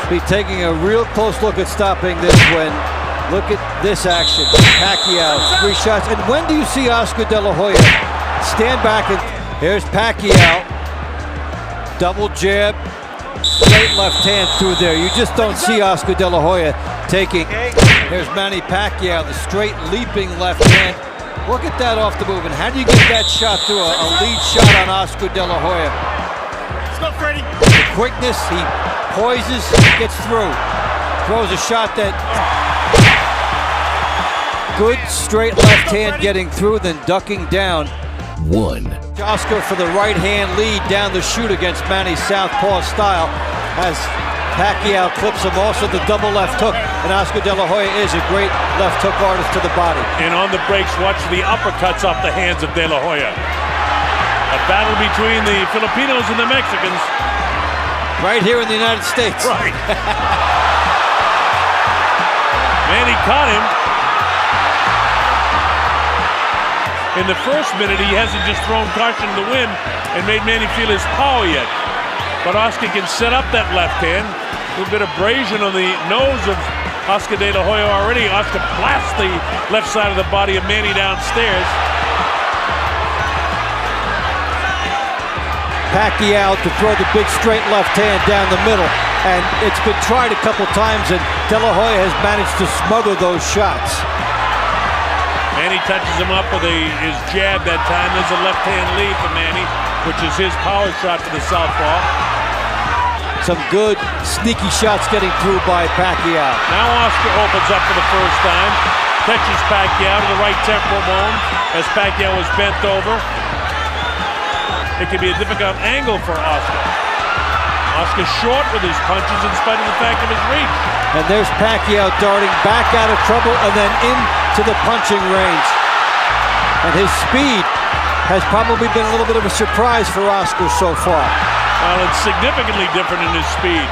be taking a real close look at stopping this when, look at this action. Pacquiao, 3 shots. And when do you see Oscar De La Hoya stand back and, here's Pacquiao. Double jab, straight left hand through there. You just don't see Oscar De La Hoya taking. Here's Manny Pacquiao, the straight leaping left hand. Look at that off the move. And how do you get that shot through a lead shot on Oscar De La Hoya? Let's go, Freddie. The quickness, he poises, gets through. Throws a shot that, good straight left hand getting through, then ducking down. 1. Oscar for the right hand lead down the chute against Manny's southpaw style as Pacquiao clips him. Also the double left hook, and Oscar De La Hoya is a great left hook artist to the body. And on the breaks, watch the uppercuts off the hands of De La Hoya. A battle between the Filipinos and the Mexicans. Right here in the United States. Right. Manny caught him. In the first minute, he hasn't just thrown caution to the wind and made Manny feel his power yet. But Oscar can set up that left hand. A little bit of abrasion on the nose of Oscar De La Hoya already. Oscar blasts the left side of the body of Manny downstairs. Pacquiao to throw the big straight left hand down the middle. And it's been tried a couple times, and De La Hoya has managed to smother those shots. Manny touches him up with his jab that time. There's a left-hand lead for Manny, which is his power shot for the southpaw. Some good sneaky shots getting through by Pacquiao. Now Oscar opens up for the first time. Catches Pacquiao to the right temporal bone as Pacquiao is bent over. It can be a difficult angle for Oscar. Oscar short with his punches in spite of the fact of his reach. And there's Pacquiao darting back out of trouble and then into the punching range. And his speed has probably been a little bit of a surprise for Oscar so far. Well, it's significantly different in his speed.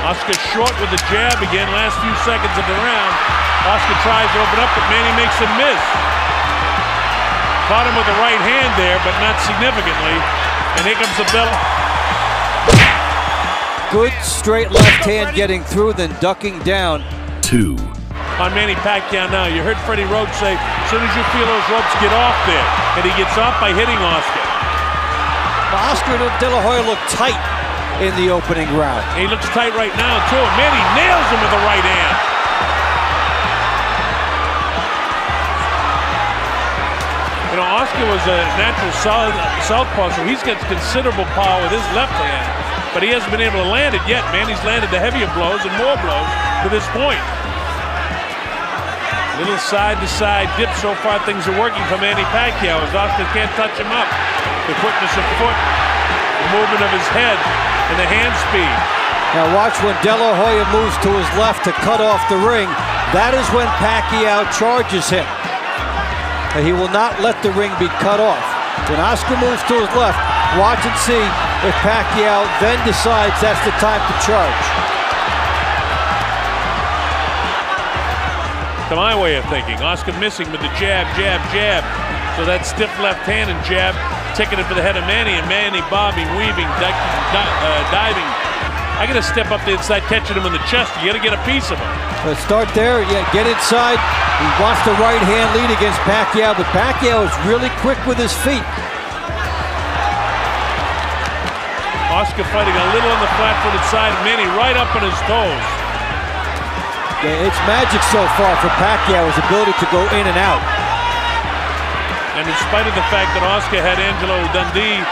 Oscar short with the jab again, last few seconds of the round. Oscar tries to open up, but Manny makes him miss. Caught him with the right hand there, but not significantly. And here comes the bell. Good straight left hand getting through, then ducking down. 2. On Manny Pacquiao now, you heard Freddie Roach say, as soon as you feel those ropes get off there, and he gets off by hitting Oscar. Well, Oscar De La Hoya looked tight in the opening round. He looks tight right now, too. Manny nails him with the right hand. You know, Oscar was a natural southpaw, so he's got considerable power with his left hand, but he hasn't been able to land it yet. Manny's landed the heavier blows and more blows to this point. Little side-to-side dip. So far, things are working for Manny Pacquiao as Oscar can't touch him up. The quickness of foot, the movement of his head, and the hand speed. Now watch when De La Hoya moves to his left to cut off the ring. That is when Pacquiao charges him. And he will not let the ring be cut off. When Oscar moves to his left, watch and see if Pacquiao then decides that's the time to charge. To my way of thinking, Oscar missing with the jab, jab, jab. So that stiff left hand and jab taking it for the head of Manny, and Manny bobbing, weaving, diving. I got to step up the inside, catching him in the chest. You got to get a piece of him. Let's start there. Yeah, get inside. He wants the right hand lead against Pacquiao, but Pacquiao is really quick with his feet. Oscar fighting a little on the flat-footed side. Manny right up on his toes. Yeah, it's magic so far for Pacquiao, his ability to go in and out. And in spite of the fact that Oscar had Angelo Dundee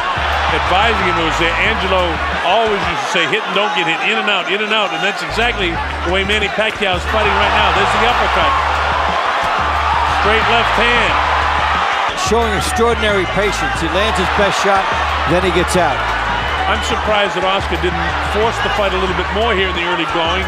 advising him, it was Angelo always used to say, hit and don't get hit, in and out, and that's exactly the way Manny Pacquiao is fighting right now. There's the uppercut. Straight left hand. Showing extraordinary patience. He lands his best shot, then he gets out. I'm surprised that Oscar didn't force the fight a little bit more here in the early going.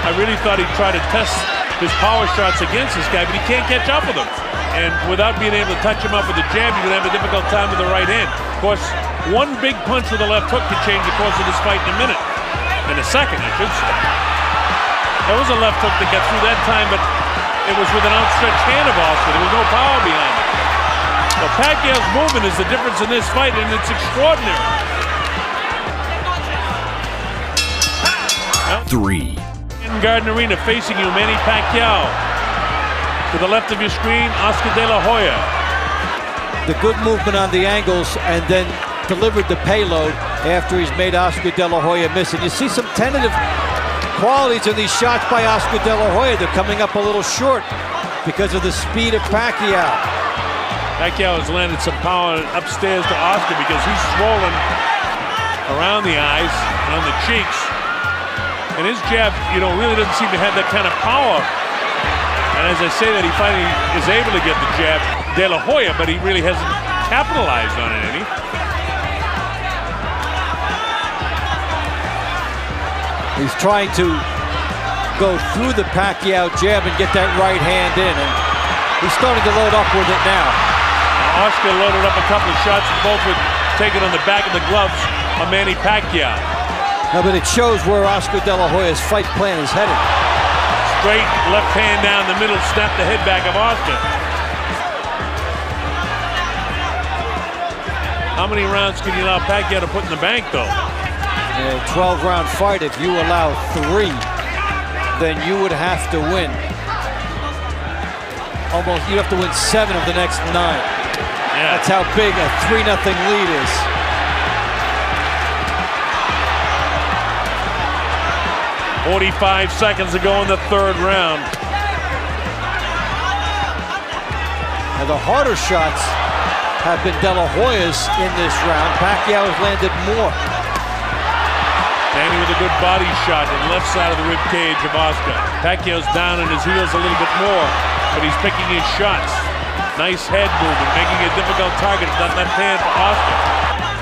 I really thought he'd try to test his power shots against this guy, but he can't catch up with him. And without being able to touch him up with the jab, you're going to have a difficult time with the right hand. Of course, one big punch with the left hook could change the course of this fight in a minute. In a second, I should say. There was a left hook that got through that time, but it was with an outstretched hand of Oscar. There was no power behind it. Well, Pacquiao's movement is the difference in this fight, and it's extraordinary. 3. In Garden Arena, facing you, Manny Pacquiao. To the left of your screen, Oscar Delahoya. The good movement on the angles, and then delivered the payload after he's made Oscar Delahoya miss. And you see some tentative qualities in these shots by Oscar Delahoya. They're coming up a little short because of the speed of Pacquiao. Pacquiao has landed some power upstairs to Oscar because he's swollen around the eyes and on the cheeks. And his jab, really doesn't seem to have that kind of power. And as I say that, he finally is able to get the jab, Delahoya, but he really hasn't capitalized on it any. He's trying to go through the Pacquiao jab and get that right hand in, and he's starting to load up with it now. Oscar loaded up a couple of shots, and both were taken on the back of the gloves of Manny Pacquiao. No, but it shows where Oscar Delahoya's fight plan is headed. Straight left hand down the middle, snap the head back of Oscar. How many rounds can you allow Pacquiao to put in the bank, though? In a 12-round fight, if you allow 3, then you would have to win. You'd have to win 7 of the next 9. Yeah. That's how big a 3-0 lead is. .45 seconds to go in the 3rd round. And the harder shots have been Delahoya's in this round. Pacquiao has landed more. Manny with a good body shot in the left side of the rib cage of Oscar. Pacquiao's down on his heels a little bit more, but he's picking his shots. Nice head movement, making it a difficult target of that left hand for Oscar.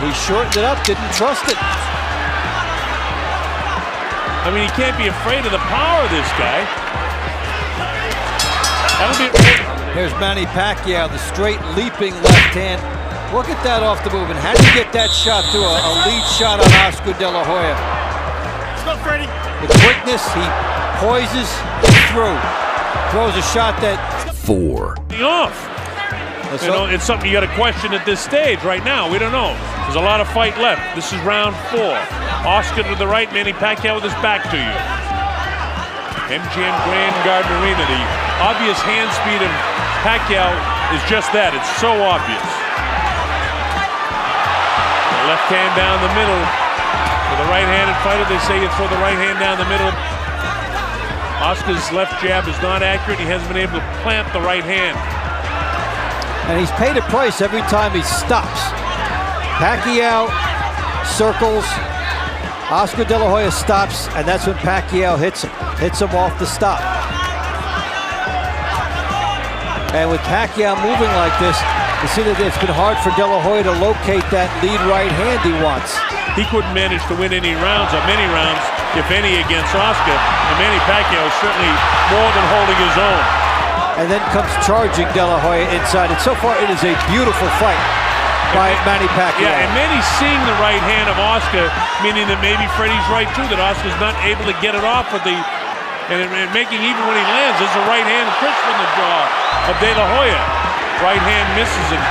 He shortened it up, didn't trust it. I mean, he can't be afraid of the power of this guy. That'll be. Here's Manny Pacquiao, the straight leaping left hand. Look at that off the move, and how do you get that shot through a lead shot on Oscar Delahoya? Let's go, Freddie. With quickness, he poises through. Throws a shot that... 4. Off. It's something you got to question at this stage right now. We don't know. There's a lot of fight left. This is round 4. Oscar to the right, Manny Pacquiao with his back to you. MGM Grand Garden Arena. The obvious hand speed of Pacquiao is just that. It's so obvious. The left hand down the middle. For the right-handed fighter, they say you throw the right hand down the middle. Oscar's left jab is not accurate. He hasn't been able to plant the right hand. And he's paid a price every time he stops. Pacquiao circles, Oscar Delahoya stops, and that's when Pacquiao hits him off the stop. And with Pacquiao moving like this, you see that it's been hard for Delahoya to locate that lead right hand he wants. He couldn't manage to win any rounds, or many rounds, if any, against Oscar. And Manny Pacquiao is certainly more than holding his own. And then comes charging Delahoya inside. And so far, it is a beautiful fight by Manny Pacquiao. Yeah, and Manny's seeing the right hand of Oscar, meaning that maybe Freddie's right too, that Oscar's not able to get it off with the, and making even when he lands, there's a right hand crisp in the jaw of Delahoya. Right hand misses and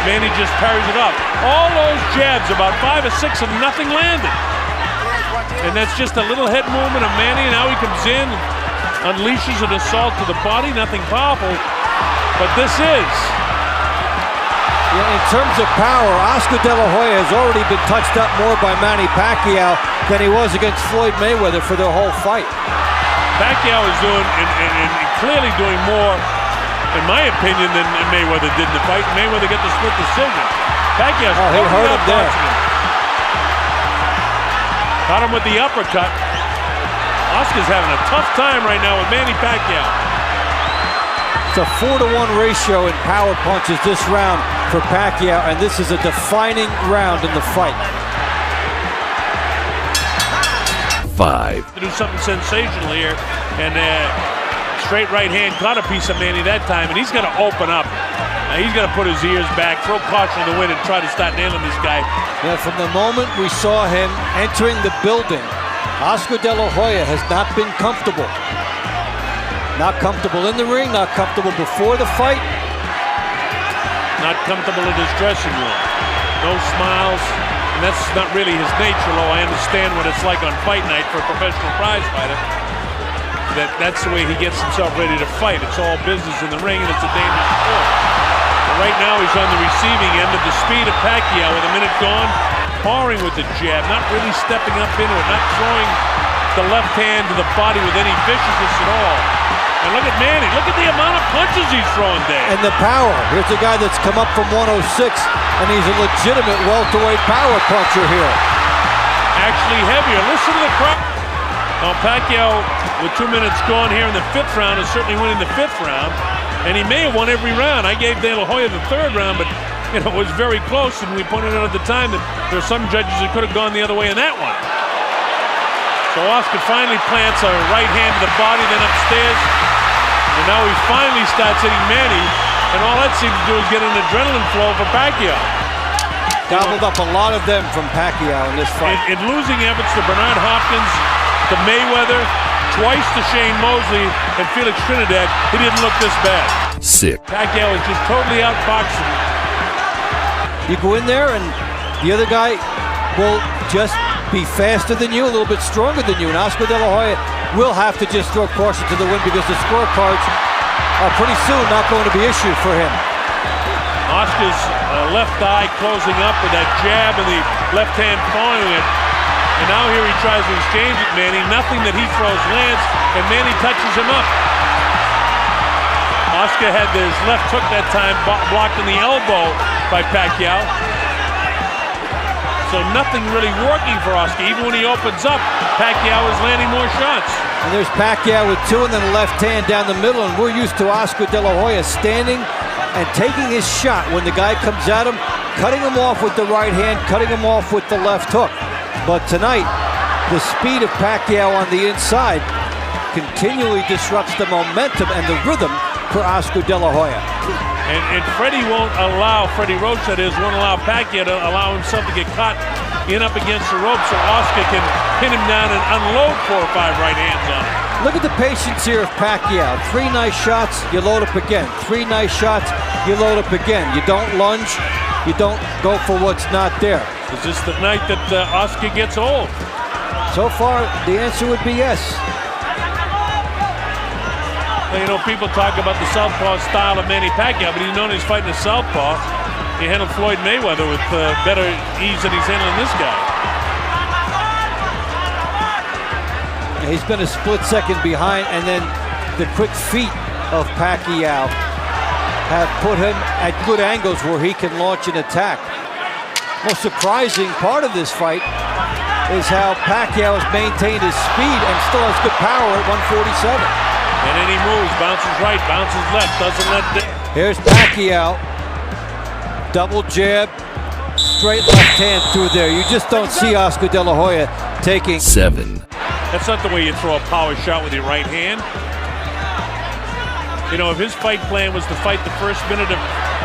Manny just parries it up. All those jabs, about 5 or 6, and nothing landed. And that's just a little head movement of Manny, and now he comes in, unleashes an assault to the body, nothing powerful, but this is. Yeah, in terms of power, Oscar Delahoya has already been touched up more by Manny Pacquiao than he was against Floyd Mayweather for the whole fight. Pacquiao is doing, and clearly doing more, in my opinion, than Mayweather did in the fight. Mayweather got the split decision. Pacquiao's he hurt him there. Caught him with the uppercut. Oscar's having a tough time right now with Manny Pacquiao. It's a 4-to-1 ratio in power punches this round for Pacquiao, and this is a defining round in the fight. 5. To do something sensational here, and straight right hand got a piece of Manny that time, and he's got to open up. He's got to put his ears back, throw caution to the wind, and try to start nailing this guy. Yeah, from the moment we saw him entering the building, Oscar Delahoya has not been comfortable. Not comfortable in the ring, not comfortable before the fight. Not comfortable in his dressing room. No smiles, And that's not really his nature, though I understand what it's like on fight night for a professional prize fighter. That's the way he gets himself ready to fight. It's all business in the ring, and it's a dangerous sport. But right now he's on the receiving end of the speed of Pacquiao with a minute gone. Powering with the jab, not really stepping up into it, not throwing the left hand to the body with any viciousness at all. And look at Manny. Look at the amount of punches he's throwing there. And the power. Here's a guy that's come up from 106, and he's a legitimate welterweight power puncher here. Actually heavier. Listen to the crowd. Now Pacquiao, with 2 minutes gone here in the 5th round, is certainly winning the 5th round. And he may have won every round. I gave Delahoya the 3rd round, but it was very close, and we pointed out at the time that there are some judges that could have gone the other way in that one. So Oscar finally plants a right hand to the body, then upstairs. And now he finally starts hitting Manny, and all that seems to do is get an adrenaline flow for Pacquiao. Gobbled up a lot of them from Pacquiao in this fight. In losing efforts to Bernard Hopkins, to Mayweather, twice to Shane Mosley, and Felix Trinidad, he didn't look this bad. Sick. Pacquiao is just totally outboxed him. You go in there, and the other guy will just be faster than you, a little bit stronger than you. And Oscar De La Hoya will have to just throw caution to the wind because the scorecards are pretty soon not going to be issued for him. Oscar's left eye closing up with that jab and the left hand following it. And now here he tries to exchange it, Manny. Nothing that he throws lands, and Manny touches him up. Oscar had his left hook that time blocked in the elbow by Pacquiao. So nothing really working for Oscar. Even when he opens up, Pacquiao is landing more shots. And there's Pacquiao with 2 and then a left hand down the middle, and we're used to Oscar De La Hoya standing and taking his shot when the guy comes at him, cutting him off with the right hand, cutting him off with the left hook. But tonight, the speed of Pacquiao on the inside continually disrupts the momentum and the rhythm for Oscar De La Hoya. And Freddie Roach, that is, won't allow Pacquiao to allow himself to get caught in up against the rope so Oscar can pin him down and unload 4 or 5 right hands on him. Look at the patience here of Pacquiao. 3 nice shots, you load up again. 3 nice shots, you load up again. You don't lunge, you don't go for what's not there. Is this the night that Oscar gets old? So far, the answer would be yes. You know, people talk about the southpaw style of Manny Pacquiao, but he's known as fighting a southpaw. He handled Floyd Mayweather with better ease than he's handling this guy. He's been a split second behind, and then the quick feet of Pacquiao have put him at good angles where he can launch an attack. Most surprising part of this fight is how Pacquiao has maintained his speed and still has good power at 147. And then he moves, bounces right, bounces left, doesn't let down. Here's Pacquiao. Double jab, straight left hand through there. You just don't see Oscar De La Hoya taking 7. That's not the way you throw a power shot with your right hand. You know, if his fight plan was to fight the first minute of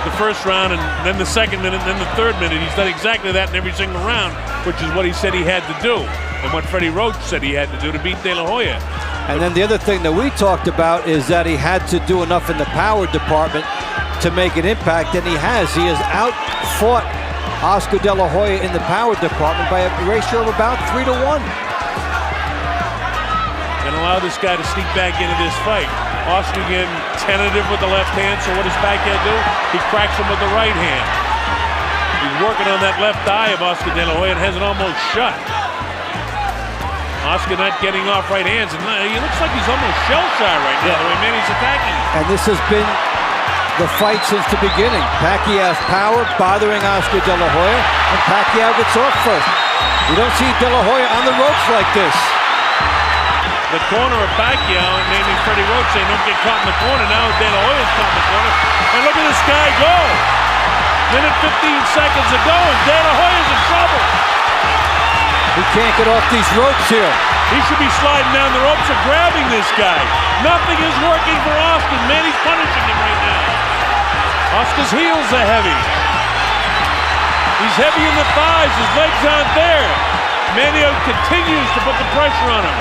the first round and then the second minute and then the third minute, he's done exactly that in every single round, which is what he said he had to do and what Freddie Roach said he had to do to beat De La Hoya. And then the other thing that we talked about is that he had to do enough in the power department to make an impact, and he has. He has outfought Oscar De La Hoya in the power department by a ratio of about 3-1. And allow this guy to sneak back into this fight. Oscar again tentative with the left hand, so what does Pacquiao do? He cracks him with the right hand. He's working on that left eye of Oscar De La Hoya and has it almost shut. Oscar not getting off right hands, and he looks like he's almost shell-shy right now, the way Manny's attacking him. And this has been the fight since the beginning. Pacquiao's power bothering Oscar De La Hoya, and Pacquiao gets off first. You don't see De La Hoya on the ropes like this. The corner of Pacquiao, and maybe Freddie Roach saying don't get caught in the corner. Now De La Hoya's caught in the corner. And look at this guy go. Minute 15 seconds ago, and De La Hoya's in trouble. He can't get off these ropes here. He should be sliding down the ropes or grabbing this guy. Nothing is working for Oscar. Manny's punishing him right now. Oscar's heels are heavy. He's heavy in the thighs. His legs aren't there. Manny continues to put the pressure on him.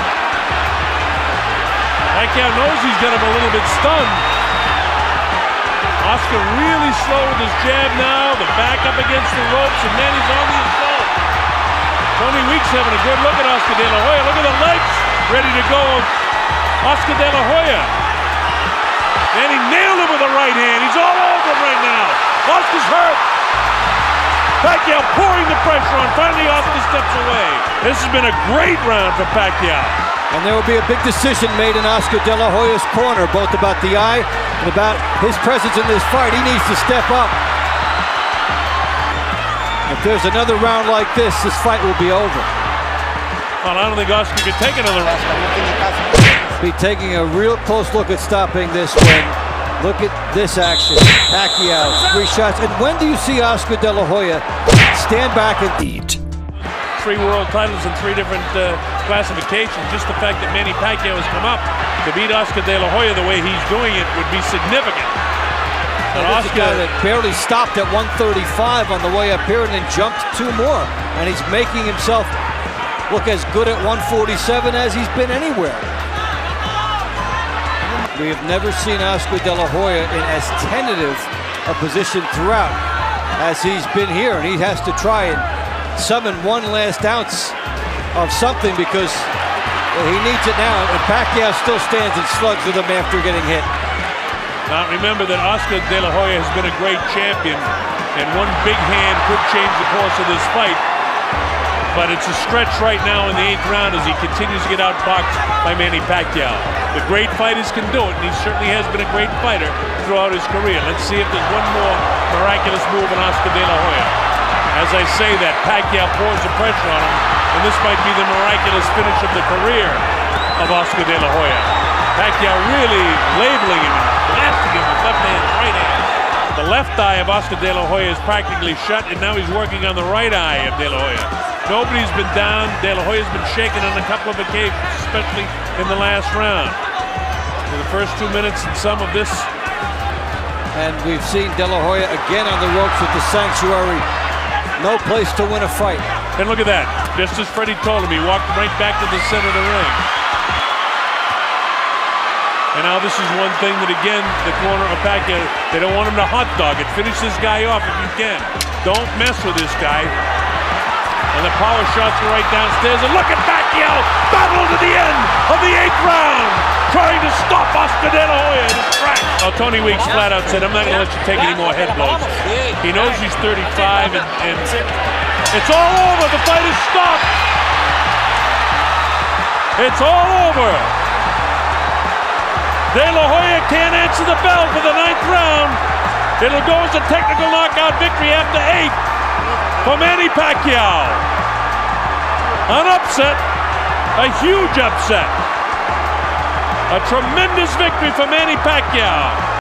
Pacquiao knows he's got him a little bit stunned. Oscar really slow with his jab now. The back up against the ropes, and Manny's on the assault. Tony Weeks having a good look at Oscar De La Hoya. Look at the legs ready to go of Oscar De La Hoya. And he nailed him with the right hand. He's all over him right now. Oscar's hurt. Pacquiao pouring the pressure on. Finally, Oscar steps away. This has been a great round for Pacquiao. And there will be a big decision made in Oscar De La Hoya's corner, both about the eye and about his presence in this fight. He needs to step up. If there's another round like this fight will be over. Well, I don't think Oscar can take another round. Be taking a real close look at stopping this one. Look at this action. Pacquiao, 3 shots. And when do you see Oscar De La Hoya stand back and eat? 3 world titles in 3 different classifications. Just the fact that Manny Pacquiao has come up to beat Oscar De La Hoya the way he's doing it would be significant. And Oscar, a guy that barely stopped at 135 on the way up here and then jumped 2 more. And he's making himself look as good at 147 as he's been anywhere. We have never seen Oscar De La Hoya in as tentative a position throughout as he's been here. And he has to try and summon one last ounce of something because he needs it now. And Pacquiao still stands and slugs with him after getting hit. Now remember that Oscar De La Hoya has been a great champion, and one big hand could change the course of this fight. But it's a stretch right now in the 8th round as he continues to get outboxed by Manny Pacquiao. The great fighters can do it, and he certainly has been a great fighter throughout his career. Let's see if there's one more miraculous move in Oscar De La Hoya. As I say that, Pacquiao pours the pressure on him, and this might be the miraculous finish of the career of Oscar De La Hoya. Pacquiao really labeling him and blasting him with left hand and right hand. The left eye of Oscar De La Hoya is practically shut, and now he's working on the right eye of De La Hoya. Nobody's been down. De La Hoya's been shaken on a couple of occasions, especially in the last round. For the first 2 minutes and some of this. And we've seen De La Hoya again on the ropes with the sanctuary. No place to win a fight. And look at that. Just as Freddie told him, he walked right back to the center of the ring. And now this is one thing that, again, the corner of Pacquiao, they don't want him to hot dog it. Finish this guy off if you can. Don't mess with this guy. And the power shots are right downstairs. And look at Pacquiao battle to the end of the 8th round, trying to stop Oscar De La Hoya in his tracks. Well, Tony Weeks flat out said, I'm not going to let you take any more head blows. He knows he's 35, and it's all over. The fight is stopped. It's all over. De La Hoya can't answer the bell for the 9th round. It'll go as a technical knockout victory after 8 for Manny Pacquiao. An upset, a huge upset. A tremendous victory for Manny Pacquiao.